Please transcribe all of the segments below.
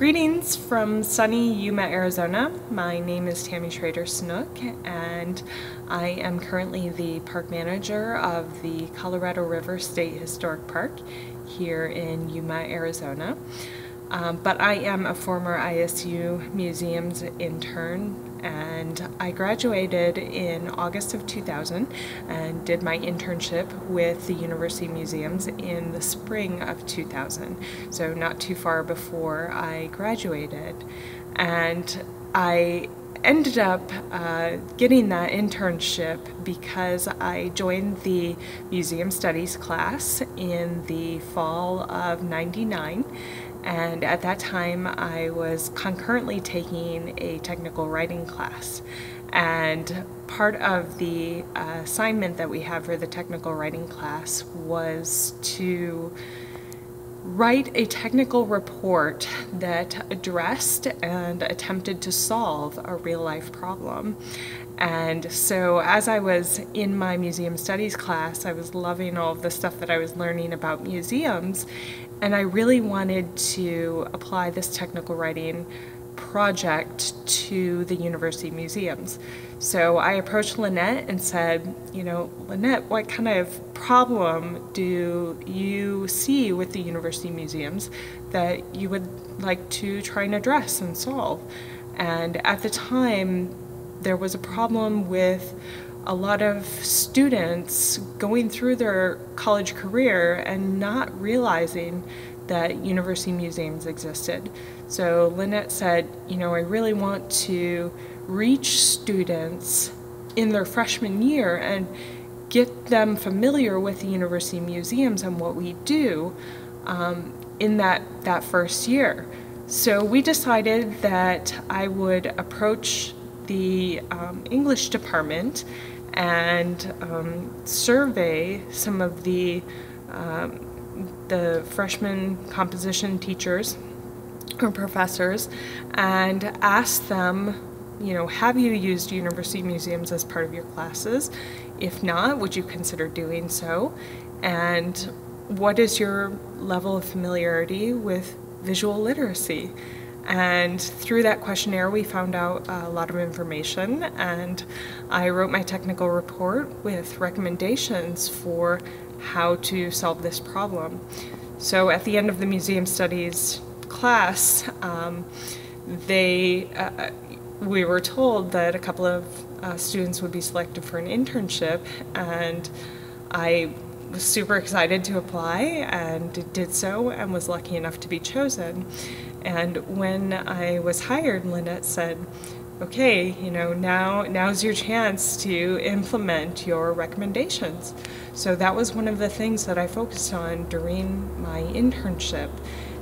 Greetings from sunny Yuma, Arizona. My name is Tammy Schrader Snook, and I am currently the park manager of the Colorado River State Historic Park here in Yuma, Arizona. But I am a former ISU Museums intern, and I graduated in August of 2000 and did my internship with the University Museums in the spring of 2000, so not too far before I graduated. And I ended up getting that internship because I joined the Museum Studies class in the fall of '99. And at that time, I was concurrently taking a technical writing class. And part of the assignment that we had for the technical writing class was to write a technical report that addressed and attempted to solve a real-life problem. And so as I was in my museum studies class, I was loving all of the stuff that I was learning about museums, and I really wanted to apply this technical writing project to the university museums. So I approached Lynette and said, Lynette, what kind of problem do you see with the university museums that you would like to try and address and solve? And at the time, there was a problem with a lot of students going through their college career and not realizing that university museums existed. So Lynette said, I really want to reach students in their freshman year and get them familiar with the university museums and what we do in that first year. So we decided that I would approach the English department and survey some of the freshman composition teachers or professors and ask them, have you used university museums as part of your classes? If not, would you consider doing so? And what is your level of familiarity with visual literacy? And through that questionnaire, we found out a lot of information, and I wrote my technical report with recommendations for how to solve this problem. So at the end of the museum studies class, we were told that a couple of students would be selected for an internship, and I was super excited to apply and did so and was lucky enough to be chosen. And when I was hired, Lynette said, okay, now's your chance to implement your recommendations. So that was one of the things that I focused on during my internship.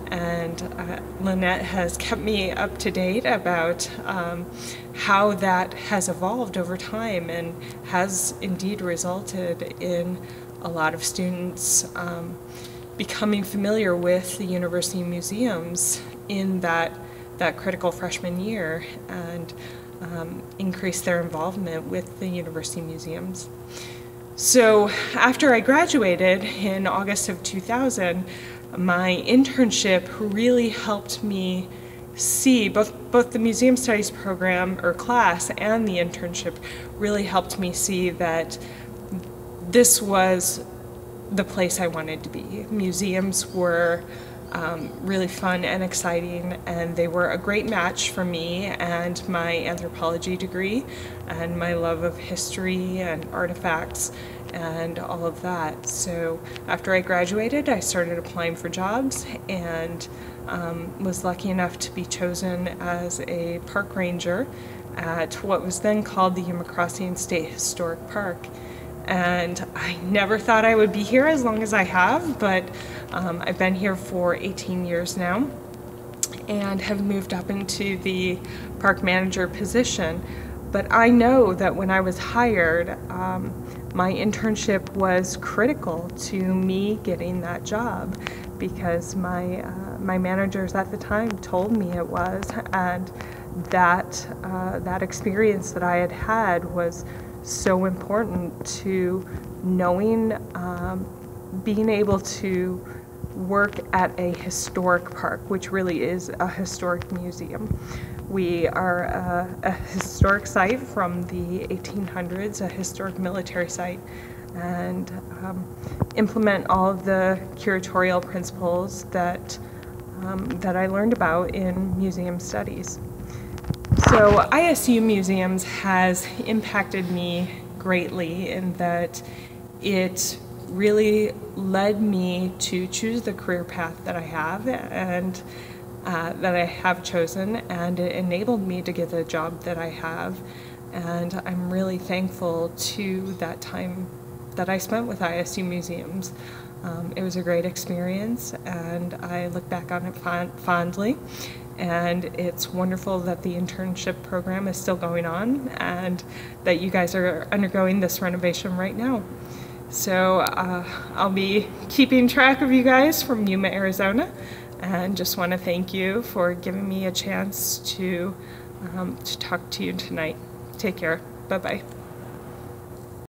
And Lynette has kept me up to date about how that has evolved over time and has indeed resulted in a lot of students becoming familiar with the university museums in that critical freshman year and increase their involvement with the university museums. So after I graduated in August of 2000, my internship really helped me see, both the Museum Studies program or class and the internship really helped me see that this was the place I wanted to be. Museums were really fun and exciting, and they were a great match for me and my anthropology degree and my love of history and artifacts and all of that. So after I graduated, I started applying for jobs and was lucky enough to be chosen as a park ranger at what was then called the Yuma Crossing State Historic Park. And I never thought I would be here as long as I have, but I've been here for 18 years now and have moved up into the park manager position. But I know that when I was hired, my internship was critical to me getting that job because my managers at the time told me it was, and that experience that I had had was so important to knowing, being able to work at a historic park, which really is a historic museum. We are a historic site from the 1800s, a historic military site, and implement all of the curatorial principles that I learned about in museum studies. So ISU Museums has impacted me greatly in that it really led me to choose the career path that I have and that I have chosen, and it enabled me to get the job that I have. And I'm really thankful to that time that I spent with ISU Museums. It was a great experience, and I look back on it fondly. And it's wonderful that the internship program is still going on and that you guys are undergoing this renovation right now. So I'll be keeping track of you guys from Yuma, Arizona, and just want to thank you for giving me a chance to talk to you tonight. Take care. Bye-bye.